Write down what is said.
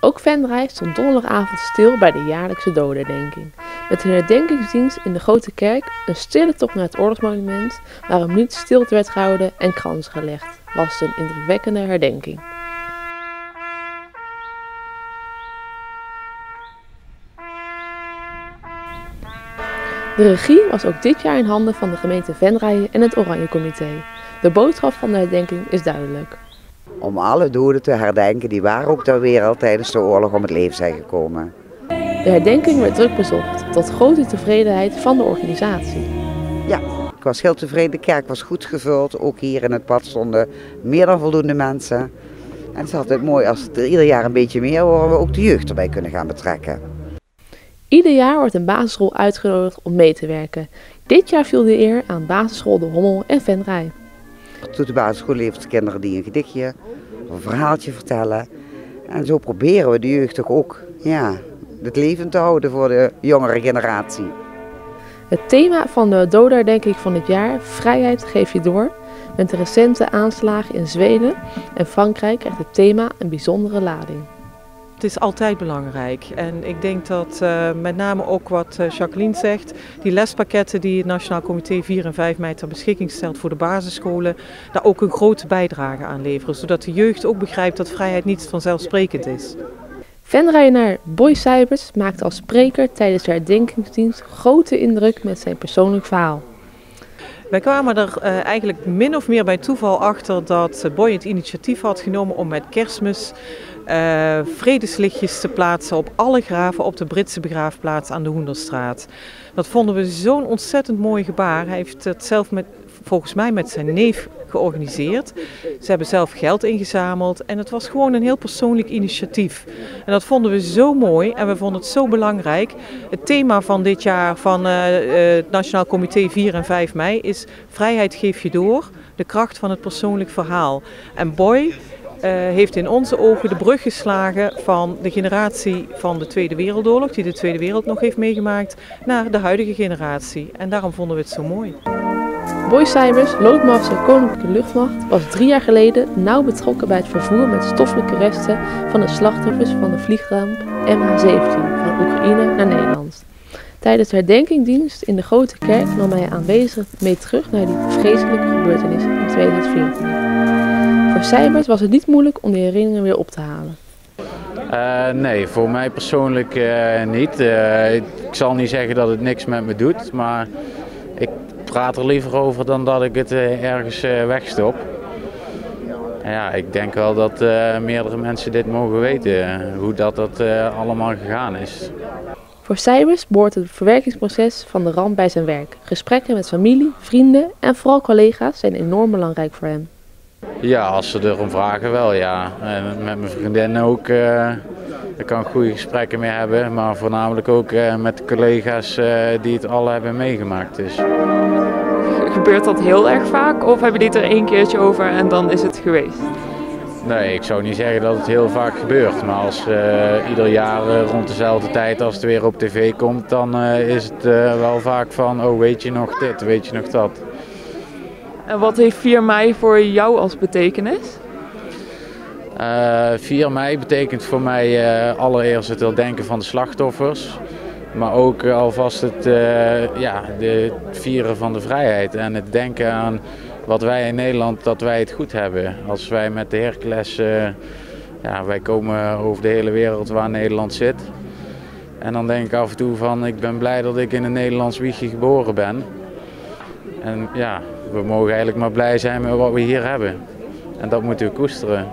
Ook Venray stond donderdagavond stil bij de jaarlijkse dodenherdenking. Met een herdenkingsdienst in de Grote Kerk, een stille tocht naar het oorlogsmonument, waar een minuut stilte werd gehouden en kransen gelegd, was het een indrukwekkende herdenking. De regie was ook dit jaar in handen van de gemeente Venray en het Oranje Comité. De boodschap van de herdenking is duidelijk. Om alle doden te herdenken die waar ook ter wereld tijdens de oorlog om het leven zijn gekomen. De herdenking werd druk bezocht, tot grote tevredenheid van de organisatie. Ja, ik was heel tevreden. De kerk was goed gevuld. Ook hier in het pad stonden meer dan voldoende mensen. En het is altijd mooi als het er ieder jaar een beetje meer worden, we ook de jeugd erbij kunnen gaan betrekken. Ieder jaar wordt een basisschool uitgenodigd om mee te werken. Dit jaar viel de eer aan basisschool De Hommel en Venray. Op de basisschool levert kinderen die een gedichtje of een verhaaltje vertellen. En zo proberen we de jeugd toch ook het leven te houden voor de jongere generatie. Het thema van de dodenherdenking van dit jaar, vrijheid geef je door, met de recente aanslagen in Zweden en Frankrijk krijgt het thema een bijzondere lading. Het is altijd belangrijk en ik denk dat met name ook wat Jacqueline zegt, die lespakketten die het Nationaal Comité 4 en 5 mei ter beschikking stelt voor de basisscholen, daar ook een grote bijdrage aan leveren, zodat de jeugd ook begrijpt dat vrijheid niet vanzelfsprekend is. Venrayenaar Boy Seibers maakte als spreker tijdens de herdenkingsdienst grote indruk met zijn persoonlijk verhaal. Wij kwamen er eigenlijk min of meer bij toeval achter dat Boy het initiatief had genomen om met Kerstmis vredeslichtjes te plaatsen op alle graven op de Britse begraafplaats aan de Hoenderstraat. Dat vonden we zo'n ontzettend mooi gebaar. Hij heeft het zelf volgens mij met zijn neef georganiseerd. Ze hebben zelf geld ingezameld en het was gewoon een heel persoonlijk initiatief. En dat vonden we zo mooi en we vonden het zo belangrijk. Het thema van dit jaar van het Nationaal Comité 4 en 5 mei is vrijheid geef je door, de kracht van het persoonlijk verhaal. En Boy heeft in onze ogen de brug geslagen van de generatie van de Tweede Wereldoorlog, die de Tweede Wereldoorlog nog heeft meegemaakt, naar de huidige generatie. En daarom vonden we het zo mooi. Boy Seibers, loodmaster Koninklijke Luchtmacht, was 3 jaar geleden nauw betrokken bij het vervoer met stoffelijke resten van de slachtoffers van de vliegramp MH17 van Oekraïne naar Nederland. Tijdens de herdenkingsdienst in de Grote Kerk nam hij aanwezig mee terug naar die vreselijke gebeurtenissen in 2014. Voor Seibers was het niet moeilijk om die herinneringen weer op te halen. Nee, voor mij persoonlijk niet. Ik zal niet zeggen dat het niks met me doet, maar ik praat er liever over dan dat ik het ergens wegstop. Ja, ik denk wel dat meerdere mensen dit mogen weten, hoe dat allemaal gegaan is. Voor Seibers behoort het verwerkingsproces van de ramp bij zijn werk. Gesprekken met familie, vrienden en vooral collega's zijn enorm belangrijk voor hem. Ja, als ze erom vragen wel, ja. En met mijn vriendin ook, daar kan ik goede gesprekken mee hebben. Maar voornamelijk ook met de collega's die het al hebben meegemaakt. Dus. Gebeurt dat heel erg vaak of hebben die het er 1 keertje over en dan is het geweest? Nee, ik zou niet zeggen dat het heel vaak gebeurt. Maar als ieder jaar rond dezelfde tijd als het weer op tv komt, dan is het wel vaak van, oh weet je nog dit, weet je nog dat. En wat heeft 4 mei voor jou als betekenis? 4 mei betekent voor mij allereerst het herdenken van de slachtoffers. Maar ook alvast het vieren van de vrijheid en het denken aan wat wij in Nederland, dat wij het goed hebben. Als wij met de Hercules, wij komen over de hele wereld waar Nederland zit. En dan denk ik af en toe van, ik ben blij dat ik in een Nederlands wiegje geboren ben. En ja, we mogen eigenlijk maar blij zijn met wat we hier hebben. En dat moeten we koesteren.